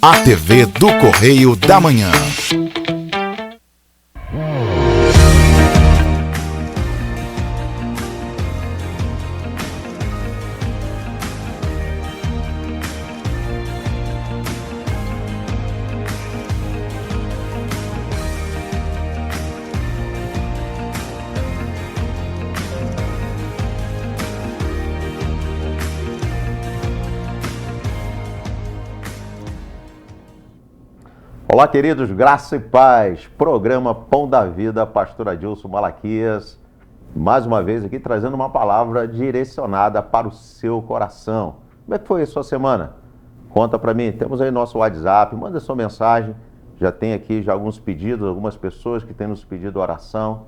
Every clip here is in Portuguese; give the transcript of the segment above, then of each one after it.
A TV do Correio da Manhã. Olá, queridos, graça e paz, programa Pão da Vida, pastor Adilson Malaquias, mais uma vez aqui trazendo uma palavra direcionada para o seu coração. Como é que foi a sua semana? Conta para mim, temos aí nosso WhatsApp, manda sua mensagem, já tem aqui já alguns pedidos, algumas pessoas que têm nos pedido oração,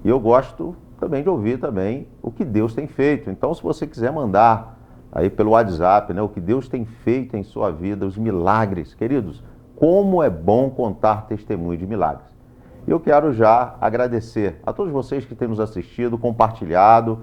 e eu gosto também de ouvir também o que Deus tem feito. Então, se você quiser mandar aí pelo WhatsApp, né, o que Deus tem feito em sua vida, os milagres, queridos, como é bom contar testemunho de milagres. Eu quero já agradecer a todos vocês que têm nos assistido, compartilhado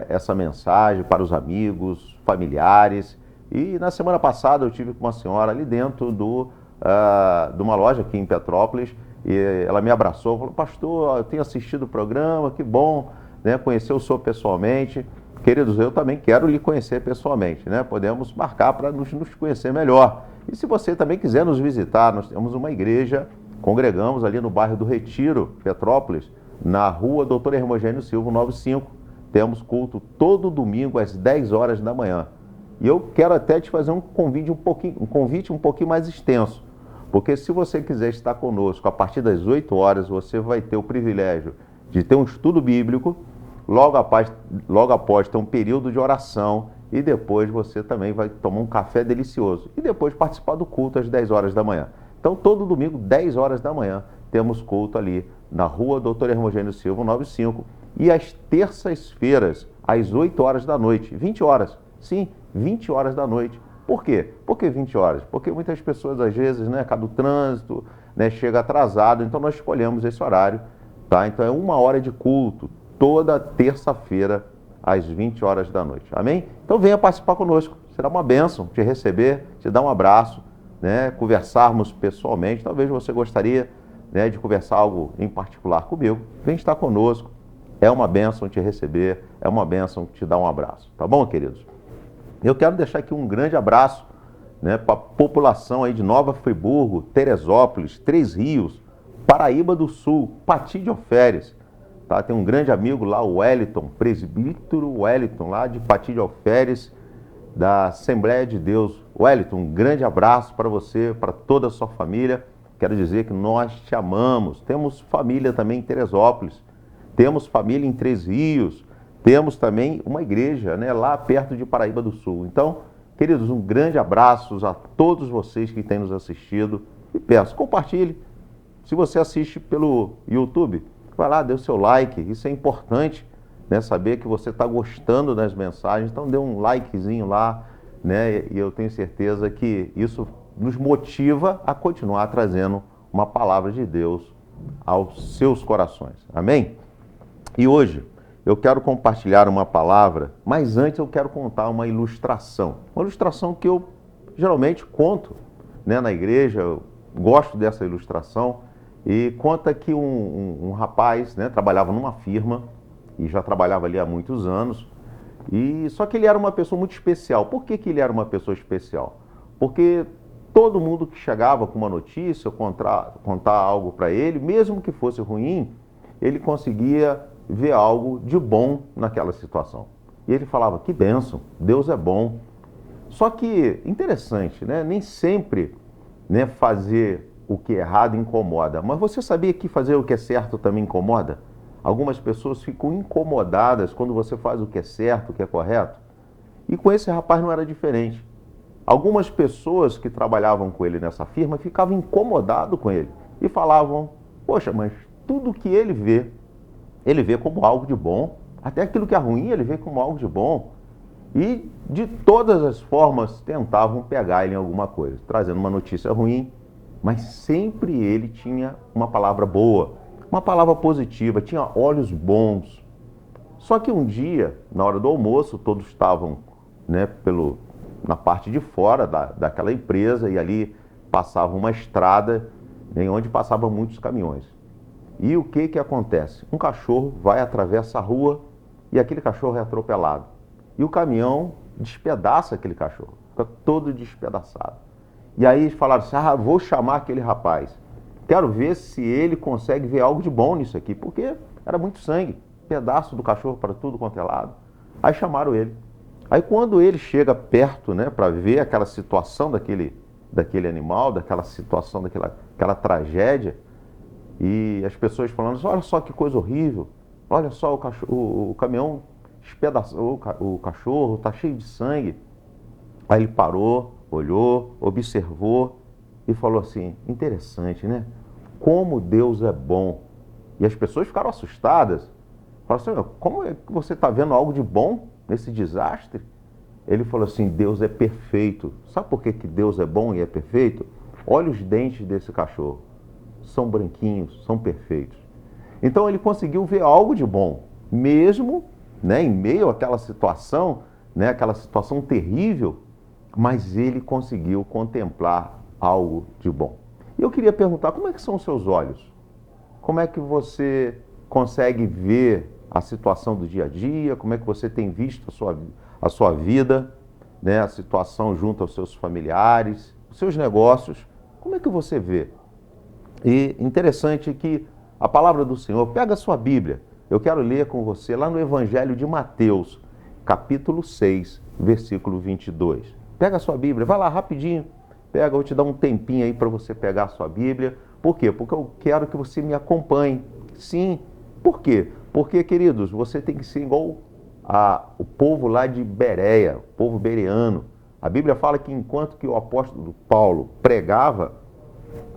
essa mensagem para os amigos, familiares. E na semana passada eu tive com uma senhora ali dentro de uma loja aqui em Petrópolis, e ela me abraçou, falou: pastor, eu tenho assistido o programa, que bom, né, conhecer o senhor pessoalmente. Queridos, eu também quero lhe conhecer pessoalmente, né? Podemos marcar para nos conhecer melhor. E se você também quiser nos visitar, nós temos uma igreja, congregamos ali no bairro do Retiro, Petrópolis, na rua Doutor Hermogênio Silva, 95. Temos culto todo domingo às 10 horas da manhã. E eu quero até te fazer um convite um pouquinho mais extenso, porque se você quiser estar conosco a partir das 8 horas, você vai ter o privilégio de ter um estudo bíblico, logo após ter um período de oração, e depois você também vai tomar um café delicioso. E depois participar do culto às 10 horas da manhã. Então, todo domingo, 10 horas da manhã, temos culto ali na rua Doutor Hermogênio Silva, 95. E às terças-feiras, às 8 horas da noite. 20 horas. Sim, 20 horas da noite. Por quê? Por que 20 horas? Porque muitas pessoas, às vezes, né, cada trânsito, né, chega atrasado. Então, nós escolhemos esse horário. Tá? Então, é 1 hora de culto, toda terça-feira, às 20 horas da noite. Amém? Então venha participar conosco. Será uma bênção te receber, te dar um abraço, né? Conversarmos pessoalmente. Talvez você gostaria, né, de conversar algo em particular comigo. Vem estar conosco. É uma bênção te receber, é uma bênção te dar um abraço. Tá bom, queridos? Eu quero deixar aqui um grande abraço, né, para a população aí de Nova Friburgo, Teresópolis, Três Rios, Paraíba do Sul, Pati de Alferes. Tá, tem um grande amigo lá, o Wellington, presbítero Wellington, lá de Pati de Alferes, da Assembleia de Deus. Wellington, um grande abraço para você, para toda a sua família. Quero dizer que nós te amamos. Temos família também em Teresópolis, temos família em Três Rios, temos também uma igreja, né, lá perto de Paraíba do Sul. Então, queridos, um grande abraço a todos vocês que têm nos assistido. E peço, compartilhe. Se você assiste pelo YouTube, vai lá, dê o seu like, isso é importante, né? Saber que você está gostando das mensagens, então dê um likezinho lá, né? E eu tenho certeza que isso nos motiva a continuar trazendo uma palavra de Deus aos seus corações, amém? E hoje eu quero compartilhar uma palavra, mas antes eu quero contar uma ilustração que eu geralmente conto, né, na igreja. Eu gosto dessa ilustração. E conta que um rapaz, né, trabalhava numa firma, e já trabalhava ali há muitos anos, e só que ele era uma pessoa muito especial. Por que ele era uma pessoa especial? Porque todo mundo que chegava com uma notícia, contar algo para ele, mesmo que fosse ruim, ele conseguia ver algo de bom naquela situação. E ele falava: que bênção, Deus é bom. Só que, interessante, né, nem sempre, né, fazer o que é errado incomoda. Mas você sabia que fazer o que é certo também incomoda? Algumas pessoas ficam incomodadas quando você faz o que é certo, o que é correto. E com esse rapaz não era diferente. Algumas pessoas que trabalhavam com ele nessa firma ficavam incomodadas com ele e falavam: poxa, mas tudo que ele vê como algo de bom. Até aquilo que é ruim, ele vê como algo de bom. E de todas as formas tentavam pegar ele em alguma coisa, trazendo uma notícia ruim. Mas sempre ele tinha uma palavra boa, uma palavra positiva, tinha olhos bons. Só que um dia, na hora do almoço, todos estavam, né, na parte de fora daquela empresa, e ali passava uma estrada em onde passavam muitos caminhões. E o que acontece? Um cachorro vai, atravessa a rua e aquele cachorro é atropelado. E o caminhão despedaça aquele cachorro, fica todo despedaçado. E aí eles falaram assim, vou chamar aquele rapaz. Quero ver se ele consegue ver algo de bom nisso aqui, porque era muito sangue, pedaço do cachorro para tudo quanto é lado. Aí chamaram ele. Aí quando ele chega perto, né, para ver aquela situação daquele animal, daquela situação, aquela tragédia, e as pessoas falando assim, olha só que coisa horrível, olha só o caminhão despedaçou o cachorro, está cheio de sangue. Aí ele parou, olhou, observou e falou assim, interessante, né? Como Deus é bom. E as pessoas ficaram assustadas. Falaram assim, como é que você está vendo algo de bom nesse desastre? Ele falou assim, Deus é perfeito. Sabe por que Deus é bom e é perfeito? Olha os dentes desse cachorro. São branquinhos, são perfeitos. Então ele conseguiu ver algo de bom, mesmo, né, em meio àquela situação, né, aquela situação terrível, mas ele conseguiu contemplar algo de bom. E eu queria perguntar, como é que são os seus olhos? Como é que você consegue ver a situação do dia a dia? Como é que você tem visto a sua vida, né, a situação junto aos seus familiares, os seus negócios? Como é que você vê? E interessante que a palavra do Senhor, pega a sua Bíblia, eu quero ler com você lá no Evangelho de Mateus, capítulo 6, versículo 22. Pega a sua Bíblia, vai lá rapidinho, pega, eu vou te dar um tempinho aí para você pegar a sua Bíblia. Por quê? Porque eu quero que você me acompanhe. Sim, por quê? Porque, queridos, você tem que ser igual o povo lá de Bereia, o povo bereano. A Bíblia fala que enquanto que o apóstolo Paulo pregava,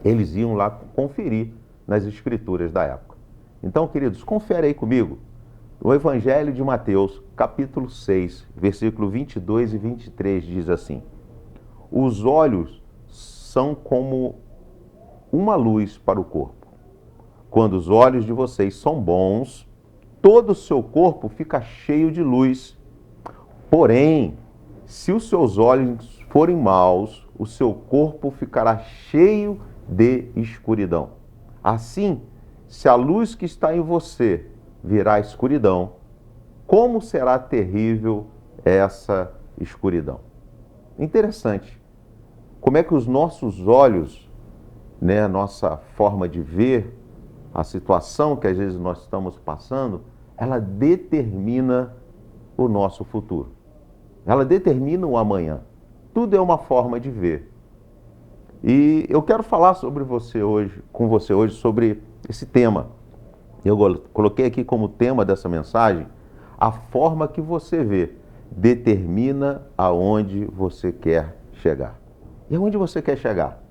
eles iam lá conferir nas escrituras da época. Então, queridos, confere aí comigo. O Evangelho de Mateus, capítulo 6, versículo 22 e 23, diz assim: os olhos são como uma luz para o corpo. Quando os olhos de vocês são bons, todo o seu corpo fica cheio de luz. Porém, se os seus olhos forem maus, o seu corpo ficará cheio de escuridão. Assim, se a luz que está em você virar escuridão, como será terrível essa escuridão? Interessante. Como é que os nossos olhos, né, a nossa forma de ver a situação que às vezes nós estamos passando, ela determina o nosso futuro. Ela determina o amanhã. Tudo é uma forma de ver. E eu quero falar com você hoje sobre esse tema. Eu coloquei aqui como tema dessa mensagem: a forma que você vê determina aonde você quer chegar. E aonde você quer chegar?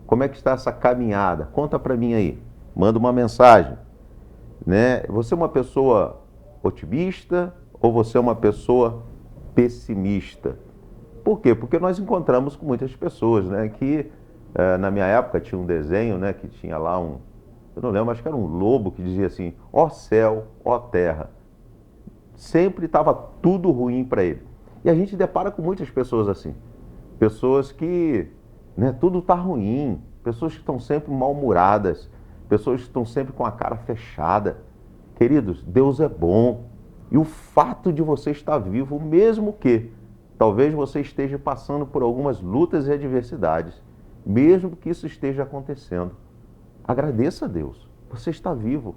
Como é que está essa caminhada? Conta para mim aí. Manda uma mensagem. Né? Você é uma pessoa otimista ou você é uma pessoa pessimista? Por quê? Porque nós encontramos com muitas pessoas, né, que na minha época tinha um desenho, né, que tinha lá eu não lembro, acho que era um lobo que dizia assim, ó céu, ó terra. Sempre estava tudo ruim para ele. E a gente depara com muitas pessoas assim. Pessoas que, né, tudo está ruim. Pessoas que estão sempre mal-humoradas. Pessoas que estão sempre com a cara fechada. Queridos, Deus é bom. E o fato de você estar vivo, mesmo que talvez você esteja passando por algumas lutas e adversidades, mesmo que isso esteja acontecendo, agradeça a Deus. Você está vivo.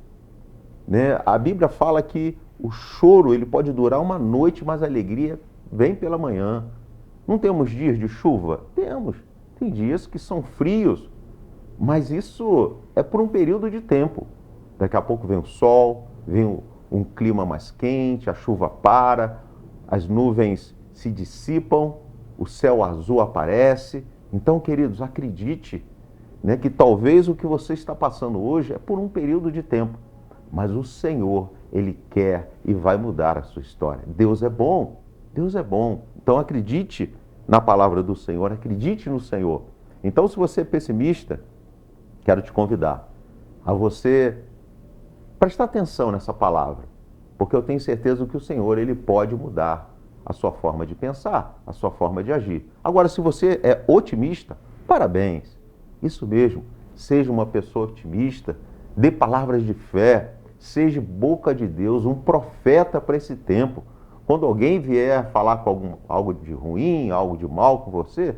Né? A Bíblia fala que o choro ele pode durar uma noite, mas a alegria vem pela manhã. Não temos dias de chuva? Temos. Tem dias que são frios, mas isso é por um período de tempo. Daqui a pouco vem o sol, vem um clima mais quente, a chuva para, as nuvens se dissipam, o céu azul aparece. Então, queridos, acredite, né, que talvez o que você está passando hoje é por um período de tempo, mas o Senhor, Ele quer e vai mudar a sua história. Deus é bom, Deus é bom. Então acredite na palavra do Senhor, acredite no Senhor. Então, se você é pessimista, quero te convidar a você prestar atenção nessa palavra, porque eu tenho certeza que o Senhor, Ele pode mudar a sua forma de pensar, a sua forma de agir. Agora, se você é otimista, Parabéns. Isso mesmo. Seja uma pessoa otimista, dê palavras de fé, seja boca de Deus, um profeta para esse tempo. Quando alguém vier falar com algo de ruim, algo de mal com você,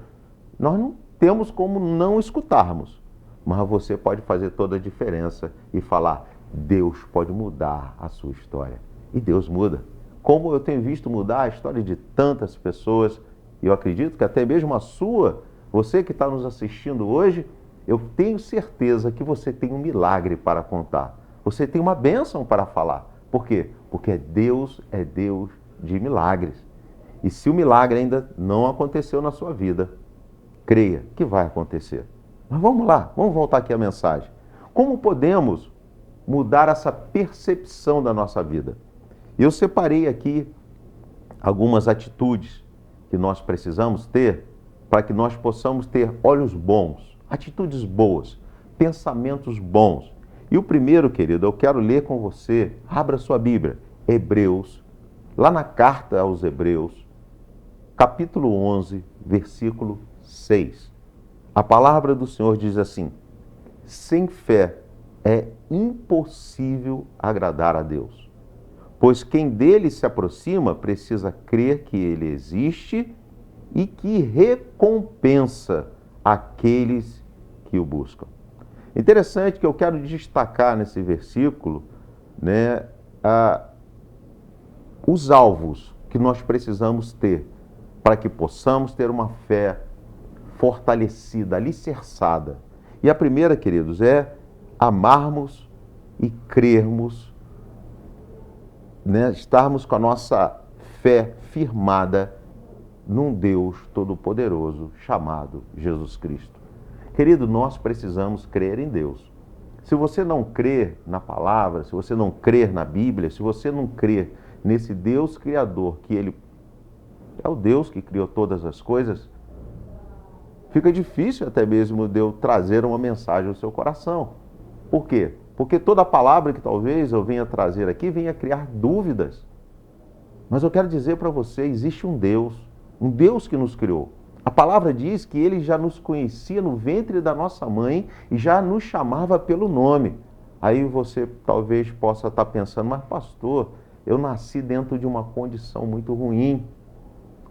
nós não temos como não escutarmos. Mas você pode fazer toda a diferença e falar: Deus pode mudar a sua história. E Deus muda. Como eu tenho visto mudar a história de tantas pessoas, e eu acredito que até mesmo a sua, você que está nos assistindo hoje, eu tenho certeza que você tem um milagre para contar. Você tem uma bênção para falar. Por quê? Porque Deus é Deus de milagres. E se o milagre ainda não aconteceu na sua vida, creia que vai acontecer. Mas vamos lá, vamos voltar aqui à mensagem. Como podemos mudar essa percepção da nossa vida? Eu separei aqui algumas atitudes que nós precisamos ter para que nós possamos ter olhos bons, atitudes boas, pensamentos bons. E o primeiro, querido, eu quero ler com você, abra sua Bíblia, Hebreus, lá na carta aos Hebreus, capítulo 11, versículo 6. A palavra do Senhor diz assim: sem fé é impossível agradar a Deus, pois quem dele se aproxima precisa crer que ele existe e que recompensa aqueles que o buscam. Interessante que eu quero destacar nesse versículo, os alvos que nós precisamos ter para que possamos ter uma fé fortalecida, alicerçada. E a primeira, queridos, é amarmos e crermos, estarmos com a nossa fé firmada num Deus Todo-Poderoso chamado Jesus Cristo. Querido, nós precisamos crer em Deus. Se você não crer na palavra, se você não crer na Bíblia, se você não crer nesse Deus Criador, que Ele é o Deus que criou todas as coisas, fica difícil até mesmo de eu trazer uma mensagem ao seu coração. Por quê? Porque toda palavra que talvez eu venha trazer aqui venha criar dúvidas. Mas eu quero dizer para você, existe um Deus que nos criou. A palavra diz que Ele já nos conhecia no ventre da nossa mãe e já nos chamava pelo nome. Aí você talvez possa estar pensando: mas pastor, eu nasci dentro de uma condição muito ruim.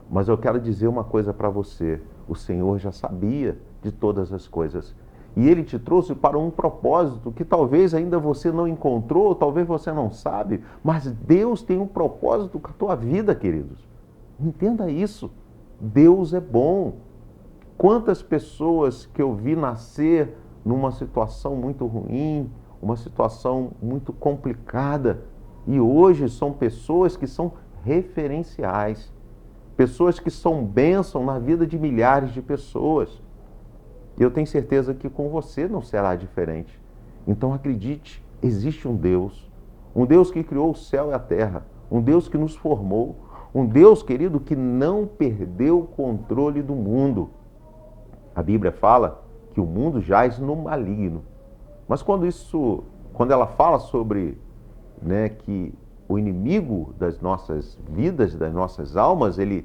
Mas eu quero dizer uma coisa para você: o Senhor já sabia de todas as coisas. E Ele te trouxe para um propósito que talvez ainda você não encontrou, talvez você não sabe, mas Deus tem um propósito com a tua vida, queridos. Entenda isso. Deus é bom. Quantas pessoas que eu vi nascer numa situação muito ruim, uma situação muito complicada, e hoje são pessoas que são referenciais, pessoas que são bênção na vida de milhares de pessoas. E eu tenho certeza que com você não será diferente. Então acredite, existe um Deus que criou o céu e a terra, um Deus que nos formou, um Deus, querido, que não perdeu o controle do mundo. A Bíblia fala que o mundo jaz no maligno. Mas quando ela fala sobre que o inimigo das nossas vidas, das nossas almas, ele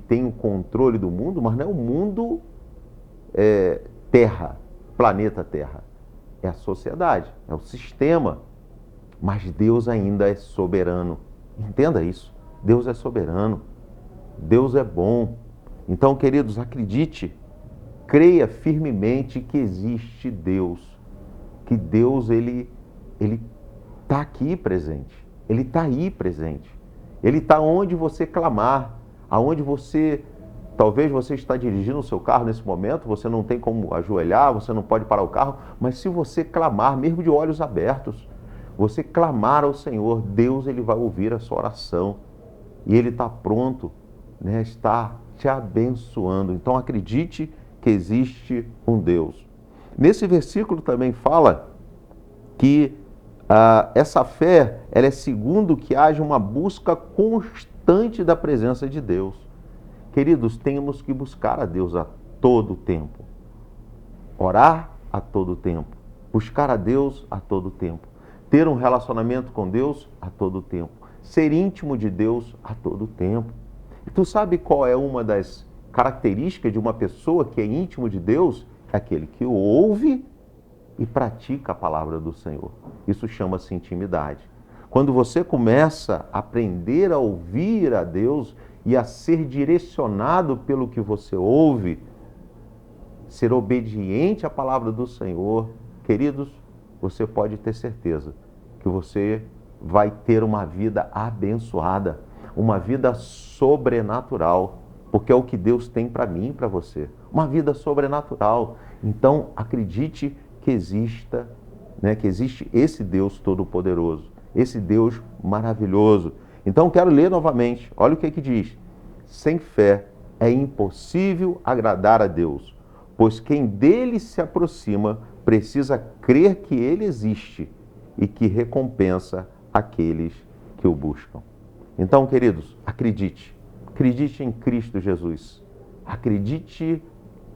tem o controle do mundo, mas não é o mundo Terra, planeta Terra. É a sociedade, é o sistema. Mas Deus ainda é soberano. Entenda isso. Deus é soberano. Deus é bom. Então, queridos, acredite, creia firmemente que existe Deus. Que Deus, Ele está aqui presente. Ele está aí presente. Ele está onde você clamar, aonde talvez você está dirigindo o seu carro nesse momento, você não tem como ajoelhar, você não pode parar o carro, mas se você clamar, mesmo de olhos abertos, você clamar ao Senhor, Deus Ele vai ouvir a sua oração. E Ele está pronto, está te abençoando. Então acredite que existe um Deus. Nesse versículo também fala que essa fé, ela é segundo que haja uma busca constante da presença de Deus. Queridos, temos que buscar a Deus a todo tempo. Orar a todo tempo. Buscar a Deus a todo tempo. Ter um relacionamento com Deus a todo tempo. Ser íntimo de Deus a todo tempo. E tu sabe qual é uma das característica de uma pessoa que é íntimo de Deus é aquele que ouve e pratica a palavra do Senhor. Isso chama-se intimidade. Quando você começa a aprender a ouvir a Deus e a ser direcionado pelo que você ouve, ser obediente à palavra do Senhor, queridos, você pode ter certeza que você vai ter uma vida abençoada, uma vida sobrenatural, porque é o que Deus tem para mim e para você, uma vida sobrenatural. Então, acredite que existe esse Deus Todo-Poderoso, esse Deus maravilhoso. Então, quero ler novamente, olha o que diz: sem fé é impossível agradar a Deus, pois quem dele se aproxima precisa crer que ele existe e que recompensa aqueles que o buscam. Então, queridos, acredite em Cristo Jesus, acredite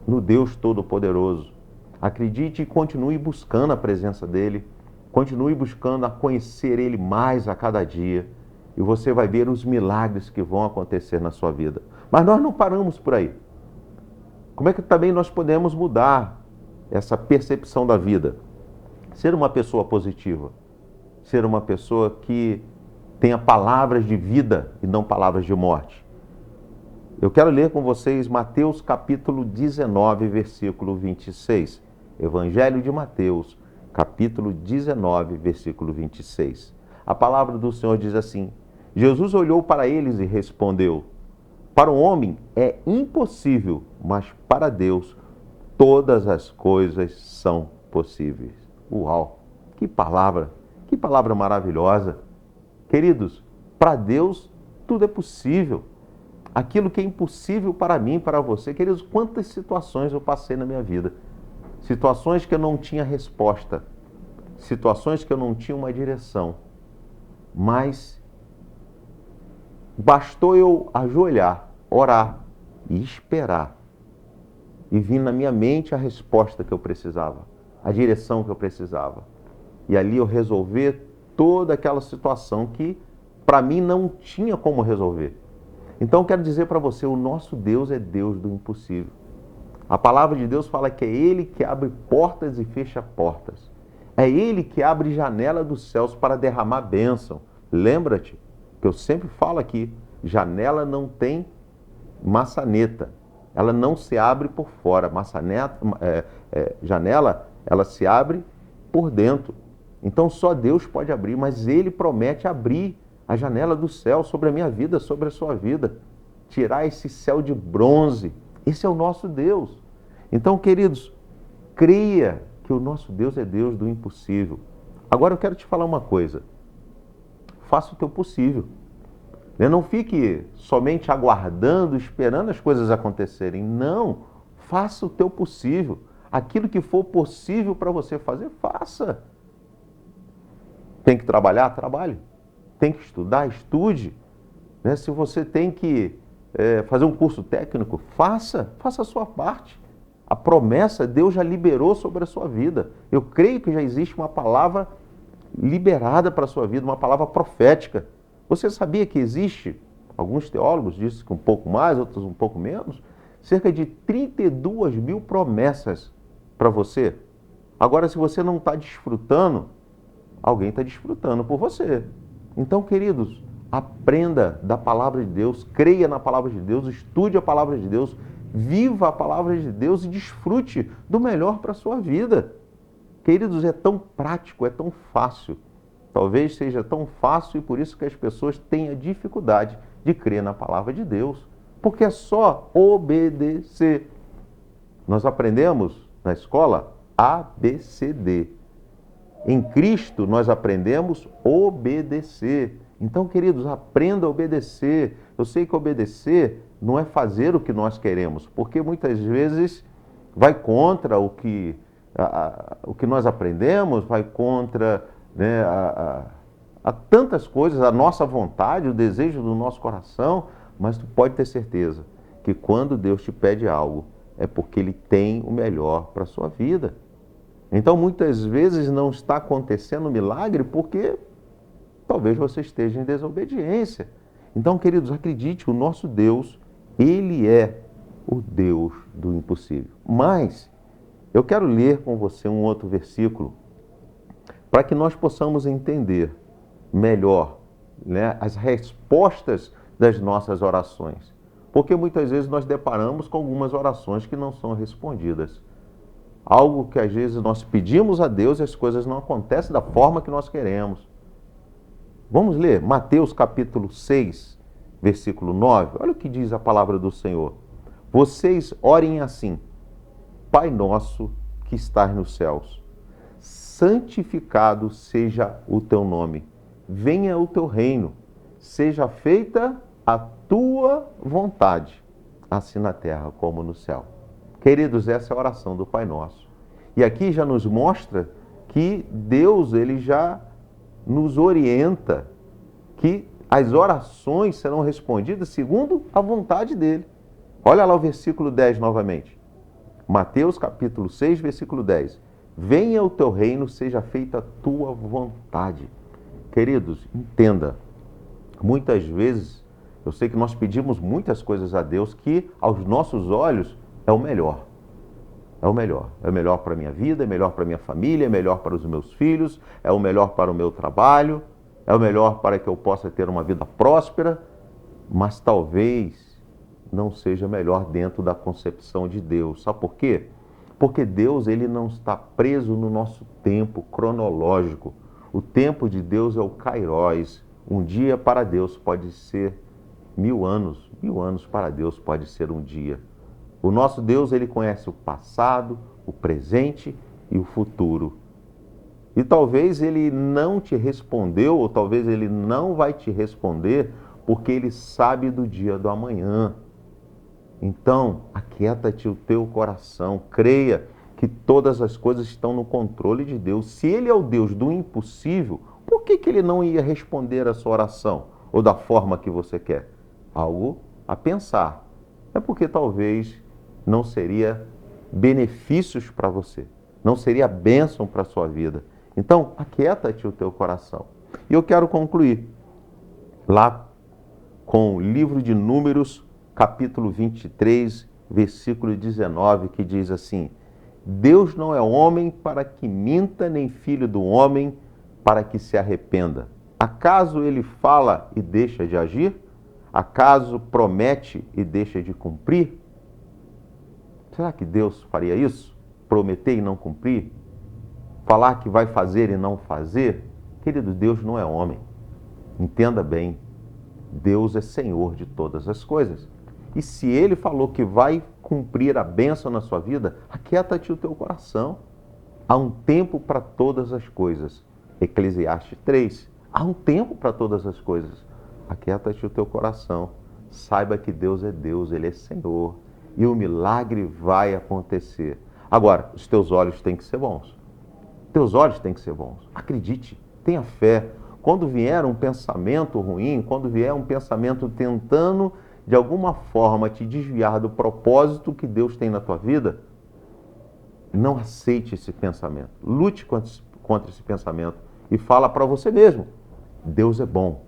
no Deus Todo-Poderoso, acredite e continue buscando a presença dele, continue buscando a conhecer ele mais a cada dia, e você vai ver os milagres que vão acontecer na sua vida. Mas nós não paramos por aí. Como é que também nós podemos mudar essa percepção da vida? Ser uma pessoa positiva, ser uma pessoa que tenha palavras de vida e não palavras de morte. Eu quero ler com vocês Mateus capítulo 19, versículo 26. Evangelho de Mateus, capítulo 19, versículo 26. A palavra do Senhor diz assim: Jesus olhou para eles e respondeu: para o homem é impossível, mas para Deus todas as coisas são possíveis. Uau! Que palavra maravilhosa! Queridos, para Deus tudo é possível. Aquilo que é impossível para mim, para você. Queridos, quantas situações eu passei na minha vida. Situações que eu não tinha resposta. Situações que eu não tinha uma direção. Mas bastou eu ajoelhar, orar e esperar. E vir na minha mente a resposta que eu precisava, a direção que eu precisava. E ali eu resolver toda aquela situação que para mim não tinha como resolver. Então eu quero dizer para você, o nosso Deus é Deus do impossível. A palavra de Deus fala que é Ele que abre portas e fecha portas. É Ele que abre janela dos céus para derramar bênção. Lembra-te que eu sempre falo aqui, janela não tem maçaneta. Ela não se abre por fora. Janela, ela se abre por dentro. Então só Deus pode abrir, mas Ele promete abrir a janela do céu sobre a minha vida, sobre a sua vida. Tirar esse céu de bronze. Esse é o nosso Deus. Então, queridos, creia que o nosso Deus é Deus do impossível. Agora eu quero te falar uma coisa. Faça o teu possível. Não fique somente aguardando, esperando as coisas acontecerem. Não, faça o teu possível. Aquilo que for possível para você fazer, faça. Tem que trabalhar? Trabalhe. Tem que estudar? Estude. Se você tem que fazer um curso técnico, faça a sua parte. A promessa Deus já liberou sobre a sua vida. Eu creio que já existe uma palavra liberada para a sua vida, uma palavra profética. Você sabia que existe, alguns teólogos dizem que um pouco mais, outros um pouco menos, cerca de 32 mil promessas para você? Agora, se você não está desfrutando, alguém está desfrutando por você. Então, queridos, aprenda da palavra de Deus, creia na palavra de Deus, estude a palavra de Deus, viva a palavra de Deus e desfrute do melhor para a sua vida. Queridos, é tão prático, é tão fácil. Talvez seja tão fácil e por isso que as pessoas têm a dificuldade de crer na palavra de Deus. Porque é só obedecer. Nós aprendemos na escola ABCD. Em Cristo nós aprendemos obedecer. Então, queridos, aprenda a obedecer. Eu sei que obedecer não é fazer o que nós queremos, porque muitas vezes vai contra o que nós aprendemos, vai contra a tantas coisas, a nossa vontade, o desejo do nosso coração, mas tu pode ter certeza que quando Deus te pede algo, é porque Ele tem o melhor para a sua vida. Então, muitas vezes não está acontecendo um milagre porque talvez você esteja em desobediência. Então, queridos, acredite, o nosso Deus, Ele é o Deus do impossível. Mas eu quero ler com você um outro versículo para que nós possamos entender melhor, né, as respostas das nossas orações. Porque muitas vezes nós deparamos com algumas orações que não são respondidas. Algo que às vezes nós pedimos a Deus e as coisas não acontecem da forma que nós queremos. Vamos ler Mateus capítulo 6, versículo 9. Olha o que diz a palavra do Senhor. Vocês orem assim: Pai nosso que estás nos céus, santificado seja o teu nome. Venha o teu reino. Seja feita a tua vontade, assim na terra como no céu. Queridos, essa é a oração do Pai Nosso. E aqui já nos mostra que Deus, ele já nos orienta que as orações serão respondidas segundo a vontade dele. Olha lá o versículo 10 novamente. Mateus capítulo 6, versículo 10. Venha o teu reino, seja feita a tua vontade. Queridos, entenda, muitas vezes, eu sei que nós pedimos muitas coisas a Deus que, aos nossos olhos, é o melhor. É o melhor. É o melhor para a minha vida, é melhor para a minha família, é melhor para os meus filhos, é o melhor para o meu trabalho, é o melhor para que eu possa ter uma vida próspera, mas talvez não seja melhor dentro da concepção de Deus. Sabe por quê? Porque Deus, ele não está preso no nosso tempo cronológico. O tempo de Deus é o Kairos. Um dia para Deus pode ser 1000 anos. 1000 anos para Deus pode ser um dia. O nosso Deus, ele conhece o passado, o presente e o futuro. E talvez ele não te respondeu, ou talvez ele não vai te responder, porque ele sabe do dia do amanhã. Então, aquieta-te o teu coração, creia que todas as coisas estão no controle de Deus. Se ele é o Deus do impossível, por que ele não ia responder a sua oração? Ou da forma que você quer? Algo a pensar. É porque talvez não seria benefícios para você, não seria bênção para a sua vida. Então, aquieta-te o teu coração. E eu quero concluir lá com o livro de Números, capítulo 23, versículo 19, que diz assim: Deus não é homem para que minta, nem filho do homem para que se arrependa. Acaso ele fala e deixa de agir? Acaso promete e deixa de cumprir? Será que Deus faria isso? Prometer e não cumprir? Falar que vai fazer e não fazer? Querido, Deus não é homem. Entenda bem, Deus é Senhor de todas as coisas. E se Ele falou que vai cumprir a bênção na sua vida, aquieta-te o teu coração. Há um tempo para todas as coisas. Eclesiastes 3. Há um tempo para todas as coisas. Aquieta-te o teu coração. Saiba que Deus é Deus, Ele é Senhor. E o milagre vai acontecer. Agora, os teus olhos têm que ser bons. Teus olhos têm que ser bons. Acredite, tenha fé. Quando vier um pensamento ruim, quando vier um pensamento tentando, de alguma forma, te desviar do propósito que Deus tem na tua vida, não aceite esse pensamento. Lute contra esse pensamento e fala para você mesmo: Deus é bom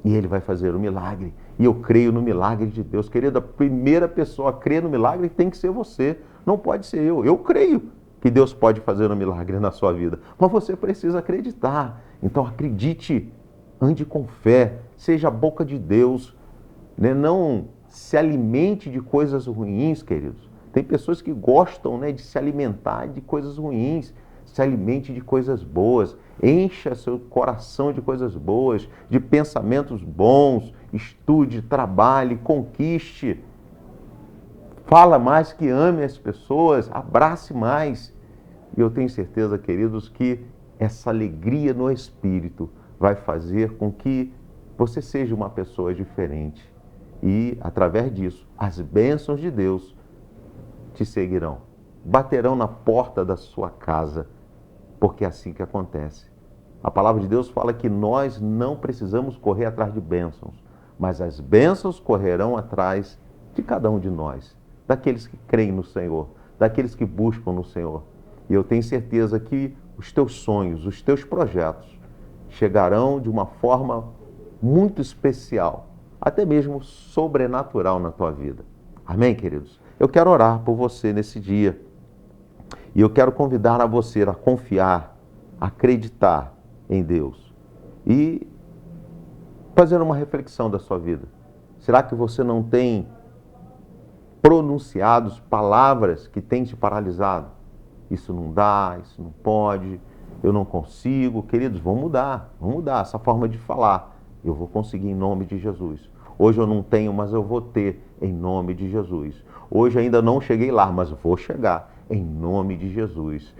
e Ele vai fazer o milagre. E eu creio no milagre de Deus. Querida, a primeira pessoa a crer no milagre tem que ser você. Não pode ser eu. Eu creio que Deus pode fazer um milagre na sua vida. Mas você precisa acreditar. Então acredite, ande com fé, seja a boca de Deus. Né? Não se alimente de coisas ruins, queridos. Tem pessoas que gostam, né, de se alimentar de coisas ruins. Se alimente de coisas boas. Encha seu coração de coisas boas, de pensamentos bons. Estude, trabalhe, conquiste. Fala mais que ame as pessoas, abrace mais. E eu tenho certeza, queridos, que essa alegria no Espírito vai fazer com que você seja uma pessoa diferente. E, através disso, as bênçãos de Deus te seguirão. Baterão na porta da sua casa, porque é assim que acontece. A palavra de Deus fala que nós não precisamos correr atrás de bênçãos, mas as bênçãos correrão atrás de cada um de nós, daqueles que creem no Senhor, daqueles que buscam no Senhor. E eu tenho certeza que os teus sonhos, os teus projetos chegarão de uma forma muito especial, até mesmo sobrenatural na tua vida. Amém, queridos? Eu quero orar por você nesse dia. E eu quero convidar a você a confiar, acreditar em Deus e fazer uma reflexão da sua vida. Será que você não tem pronunciado palavras que têm te paralisado? Isso não dá, isso não pode, eu não consigo. Queridos, vamos mudar essa forma de falar. Eu vou conseguir em nome de Jesus. Hoje eu não tenho, mas eu vou ter em nome de Jesus. Hoje ainda não cheguei lá, mas vou chegar em nome de Jesus.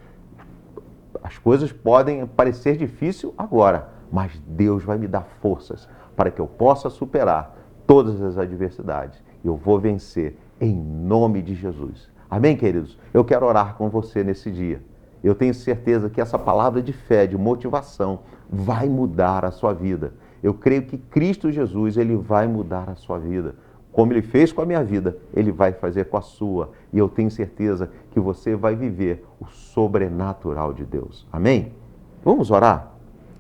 As coisas podem parecer difíceis agora, mas Deus vai me dar forças para que eu possa superar todas as adversidades. Eu vou vencer em nome de Jesus. Amém, queridos? Eu quero orar com você nesse dia. Eu tenho certeza que essa palavra de fé, de motivação, vai mudar a sua vida. Eu creio que Cristo Jesus, Ele vai mudar a sua vida. Como Ele fez com a minha vida, Ele vai fazer com a sua. E eu tenho certeza que você vai viver o sobrenatural de Deus. Amém? Vamos orar?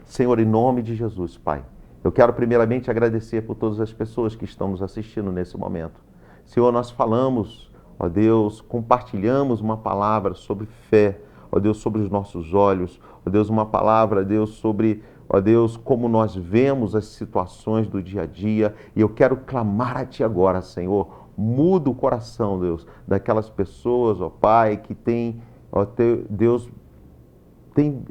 Senhor, em nome de Jesus, Pai, eu quero primeiramente agradecer por todas as pessoas que estão nos assistindo nesse momento. Senhor, nós falamos, ó Deus, compartilhamos uma palavra sobre fé, ó Deus, sobre os nossos olhos, ó Deus, uma palavra, ó Deus, sobre, ó Deus, como nós vemos as situações do dia a dia, e eu quero clamar a Ti agora, Senhor, muda o coração, Deus, daquelas pessoas, ó Pai, que tem, ó Deus, tem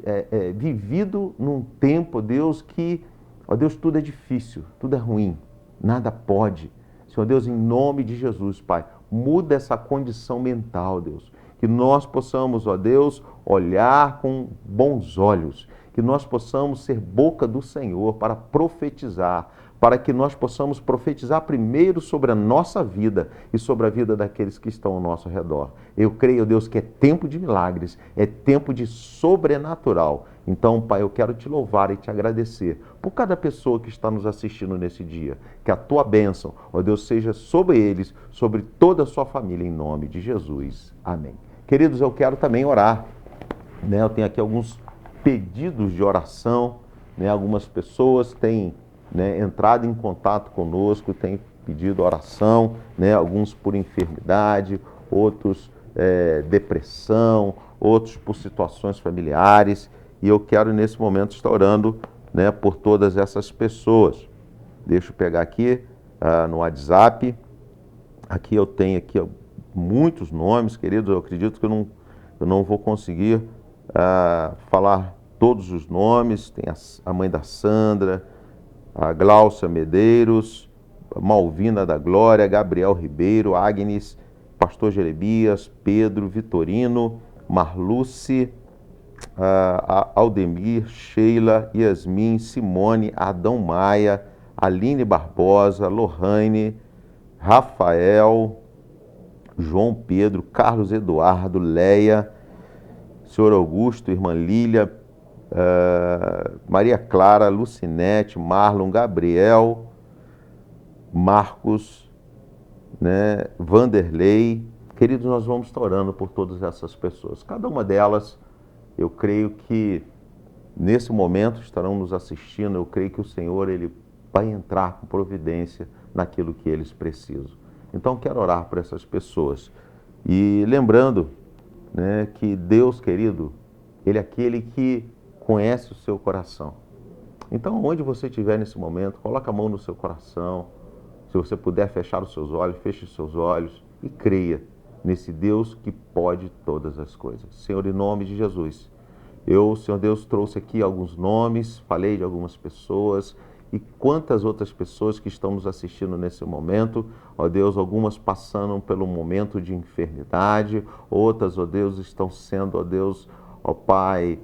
vivido num tempo, Deus, que, ó Deus, tudo é difícil, tudo é ruim, nada pode. Senhor Deus, em nome de Jesus, Pai, muda essa condição mental, Deus. Que nós possamos, ó Deus, olhar com bons olhos. Que nós possamos ser boca do Senhor para profetizar. Para que nós possamos profetizar primeiro sobre a nossa vida e sobre a vida daqueles que estão ao nosso redor. Eu creio, Deus, que é tempo de milagres, é tempo de sobrenatural. Então, Pai, eu quero Te louvar e Te agradecer por cada pessoa que está nos assistindo nesse dia. Que a Tua bênção, ó Deus, seja sobre eles, sobre toda a sua família, em nome de Jesus. Amém. Queridos, eu quero também orar. Eu tenho aqui alguns pedidos de oração. Algumas pessoas têm entrado em contato conosco, têm pedido oração, alguns por enfermidade, outros depressão, outros por situações familiares. E eu quero, nesse momento, estar orando por todas essas pessoas. Deixa eu pegar aqui no WhatsApp. Aqui eu tenho muitos nomes, queridos. Eu acredito que eu não vou conseguir falar todos os nomes. Tem a mãe da Sandra, a Gláucia Medeiros, Malvina da Glória, Gabriel Ribeiro, Agnes, Pastor Jerebias, Pedro, Vitorino, Marluce, Aldemir, Sheila, Yasmin, Simone, Adão Maia, Aline Barbosa, Lohane, Rafael, João Pedro, Carlos Eduardo, Leia, Senhor Augusto, Irmã Lília, Maria Clara, Lucinete, Marlon, Gabriel, Marcos, Vanderlei. Queridos, nós vamos estar orando por todas essas pessoas. Cada uma delas, eu creio que nesse momento estarão nos assistindo. Eu creio que o Senhor, Ele vai entrar com providência naquilo que eles precisam. Então, quero orar por essas pessoas. E lembrando que Deus, querido, Ele é aquele que conhece o seu coração. Então, onde você estiver nesse momento, coloca a mão no seu coração. Se você puder fechar os seus olhos, feche os seus olhos e creia nesse Deus que pode todas as coisas. Senhor, em nome de Jesus, eu, Senhor Deus, trouxe aqui alguns nomes, falei de algumas pessoas e quantas outras pessoas que estão nos assistindo nesse momento, ó Deus, algumas passando pelo momento de enfermidade, outras, ó Deus, estão sendo, ó Deus, ó Pai,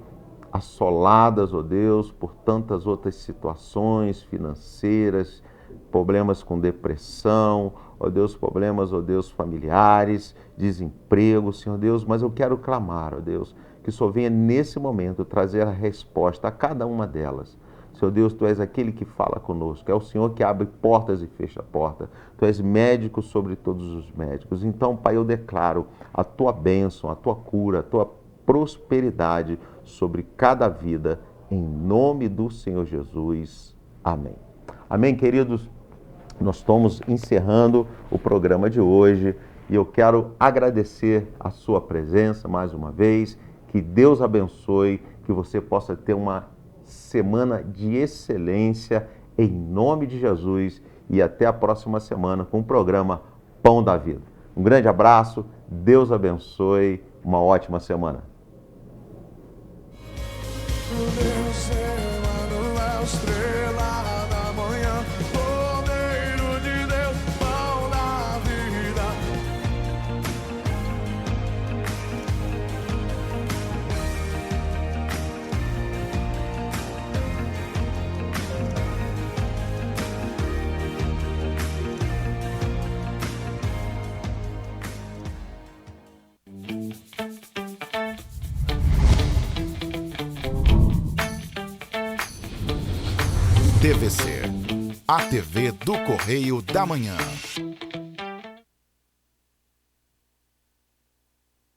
assoladas, ó Deus, por tantas outras situações financeiras, problemas com depressão, ó Deus, problemas, ó Deus, familiares, desemprego, Senhor Deus, mas eu quero clamar, ó Deus, que o Senhor venha nesse momento trazer a resposta a cada uma delas. Senhor Deus, Tu és aquele que fala conosco, é o Senhor que abre portas e fecha a porta, Tu és médico sobre todos os médicos. Então, Pai, eu declaro a Tua bênção, a Tua cura, a Tua prosperidade sobre cada vida, em nome do Senhor Jesus. Amém. Amém, queridos? Nós estamos encerrando o programa de hoje E eu quero agradecer a sua presença mais uma vez. Que Deus abençoe, que você possa ter uma semana de excelência em nome de Jesus. E até a próxima semana com o programa Pão da Vida. Um grande abraço, Deus abençoe, uma ótima semana. TVC, a TV do Correio da Manhã.